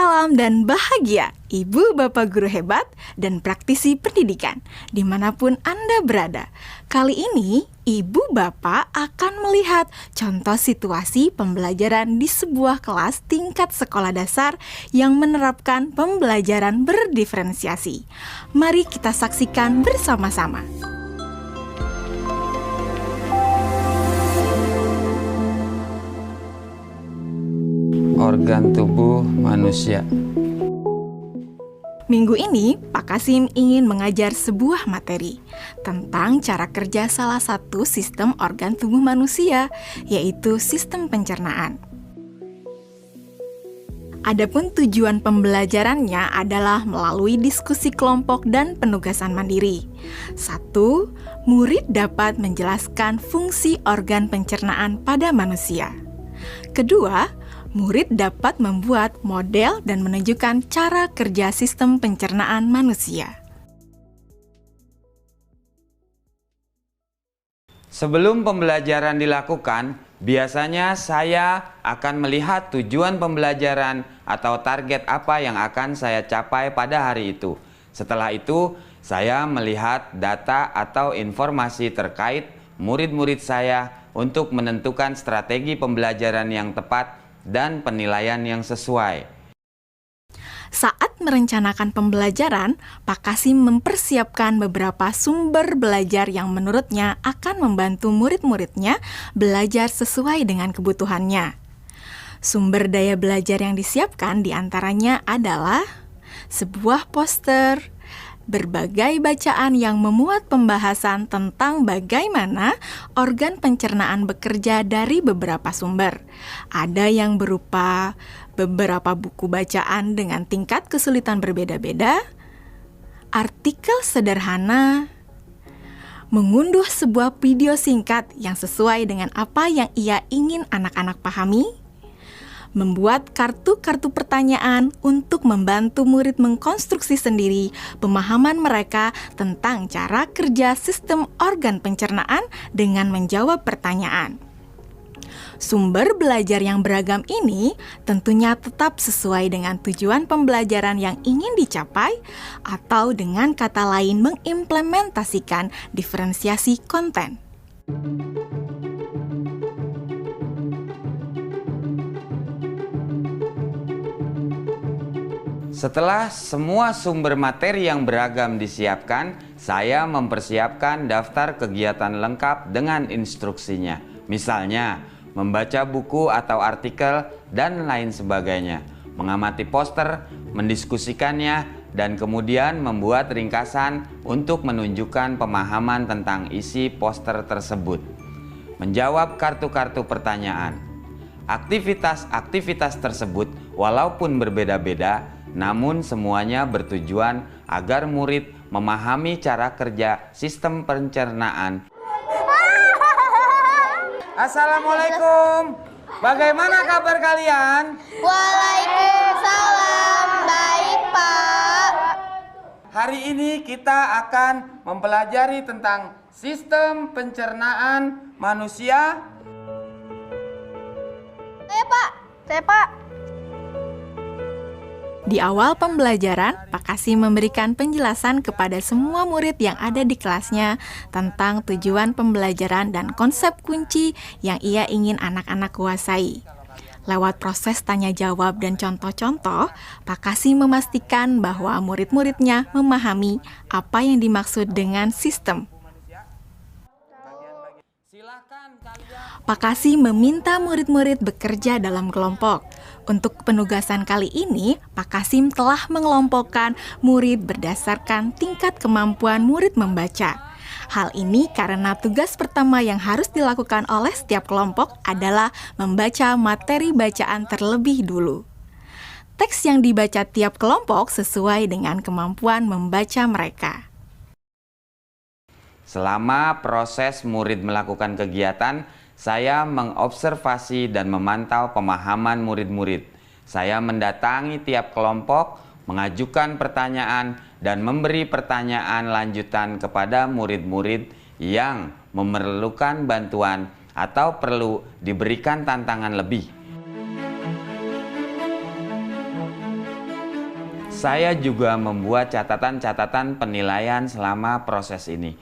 Salam dan bahagia, Ibu Bapak Guru hebat dan praktisi pendidikan, dimanapun Anda berada. Kali ini, Ibu Bapak akan melihat contoh situasi pembelajaran di sebuah kelas tingkat sekolah dasar yang menerapkan pembelajaran berdiferensiasi. Mari kita saksikan bersama-sama. Organ tubuh manusia. Minggu ini, Pak Kasim ingin mengajar sebuah materi tentang cara kerja salah satu sistem organ tubuh manusia, yaitu sistem pencernaan. Adapun tujuan pembelajarannya adalah melalui diskusi kelompok dan penugasan mandiri. 1. Murid dapat menjelaskan fungsi organ pencernaan pada manusia. Kedua, murid dapat membuat model dan menunjukkan cara kerja sistem pencernaan manusia. Sebelum pembelajaran dilakukan, biasanya saya akan melihat tujuan pembelajaran atau target apa yang akan saya capai pada hari itu. Setelah itu, saya melihat data atau informasi terkait murid-murid saya untuk menentukan strategi pembelajaran yang tepat dan penilaian yang sesuai. Saat merencanakan pembelajaran, Pak Kasim mempersiapkan beberapa sumber belajar yang menurutnya akan membantu murid-muridnya belajar sesuai dengan kebutuhannya. Sumber daya belajar yang disiapkan diantaranya adalah sebuah poster, berbagai bacaan yang memuat pembahasan tentang bagaimana organ pencernaan bekerja dari beberapa sumber. Ada yang berupa beberapa buku bacaan dengan tingkat kesulitan berbeda-beda, artikel sederhana, mengunduh sebuah video singkat yang sesuai dengan apa yang ia ingin anak-anak pahami, membuat kartu-kartu pertanyaan untuk membantu murid mengkonstruksi sendiri pemahaman mereka tentang cara kerja sistem organ pencernaan dengan menjawab pertanyaan. Sumber belajar yang beragam ini tentunya tetap sesuai dengan tujuan pembelajaran yang ingin dicapai, atau dengan kata lain mengimplementasikan diferensiasi konten. Setelah semua sumber materi yang beragam disiapkan, saya mempersiapkan daftar kegiatan lengkap dengan instruksinya. Misalnya, membaca buku atau artikel dan lain sebagainya, mengamati poster, mendiskusikannya, dan kemudian membuat ringkasan untuk menunjukkan pemahaman tentang isi poster tersebut. Menjawab kartu-kartu pertanyaan. Aktivitas-aktivitas tersebut walaupun berbeda-beda, namun semuanya bertujuan agar murid memahami cara kerja sistem pencernaan. Assalamualaikum. Bagaimana kabar kalian? Waalaikumsalam. Baik, Pak. Hari ini kita akan mempelajari tentang sistem pencernaan manusia. Saya, Pak. Di awal pembelajaran, Pak Kasim memberikan penjelasan kepada semua murid yang ada di kelasnya tentang tujuan pembelajaran dan konsep kunci yang ia ingin anak-anak kuasai. Lewat proses tanya jawab dan contoh-contoh, Pak Kasim memastikan bahwa murid-muridnya memahami apa yang dimaksud dengan sistem. Pak Kasim meminta murid-murid bekerja dalam kelompok. Untuk penugasan kali ini, Pak Kasim telah mengelompokkan murid berdasarkan tingkat kemampuan murid membaca. Hal ini karena tugas pertama yang harus dilakukan oleh setiap kelompok adalah membaca materi bacaan terlebih dulu. Teks yang dibaca tiap kelompok sesuai dengan kemampuan membaca mereka. Selama proses murid melakukan kegiatan, saya mengobservasi dan memantau pemahaman murid-murid. Saya mendatangi tiap kelompok, mengajukan pertanyaan, dan memberi pertanyaan lanjutan kepada murid-murid yang memerlukan bantuan atau perlu diberikan tantangan lebih. Saya juga membuat catatan-catatan penilaian selama proses ini.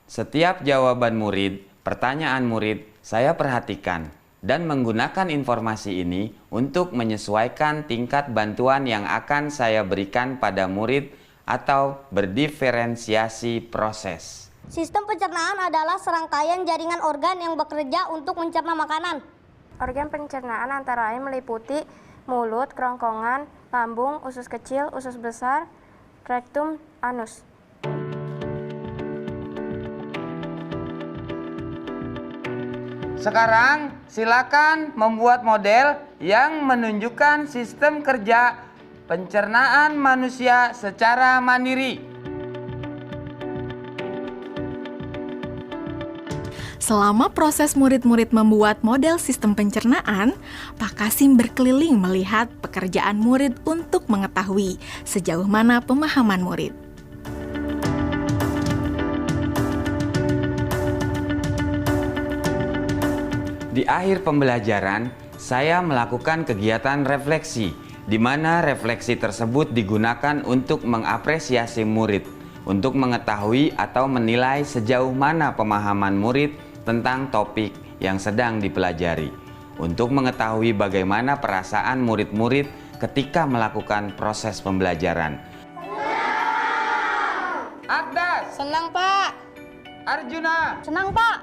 Setiap jawaban murid, pertanyaan murid, saya perhatikan dan menggunakan informasi ini untuk menyesuaikan tingkat bantuan yang akan saya berikan pada murid atau berdiferensiasi proses. Sistem pencernaan adalah serangkaian jaringan organ yang bekerja untuk mencerna makanan. Organ pencernaan antara lain meliputi mulut, kerongkongan, lambung, usus kecil, usus besar, rektum, anus. Sekarang silakan membuat model yang menunjukkan sistem kerja pencernaan manusia secara mandiri. Selama proses murid-murid membuat model sistem pencernaan, Pak Kasim berkeliling melihat pekerjaan murid untuk mengetahui sejauh mana pemahaman murid. Di akhir pembelajaran, saya melakukan kegiatan refleksi, di mana refleksi tersebut digunakan untuk mengapresiasi murid, untuk mengetahui atau menilai sejauh mana pemahaman murid tentang topik yang sedang dipelajari, untuk mengetahui bagaimana perasaan murid-murid ketika melakukan proses pembelajaran. Akdas, Senang, Pak. Arjuna, Senang, Pak.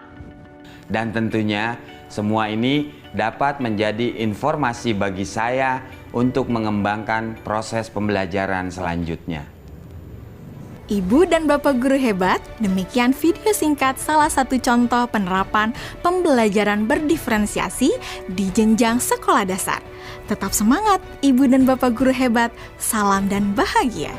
dan tentunya semua ini dapat menjadi informasi bagi saya untuk mengembangkan proses pembelajaran selanjutnya. Ibu dan Bapak guru hebat, demikian video singkat salah satu contoh penerapan pembelajaran berdiferensiasi di jenjang sekolah dasar. Tetap semangat, Ibu dan Bapak guru hebat. Salam dan bahagia.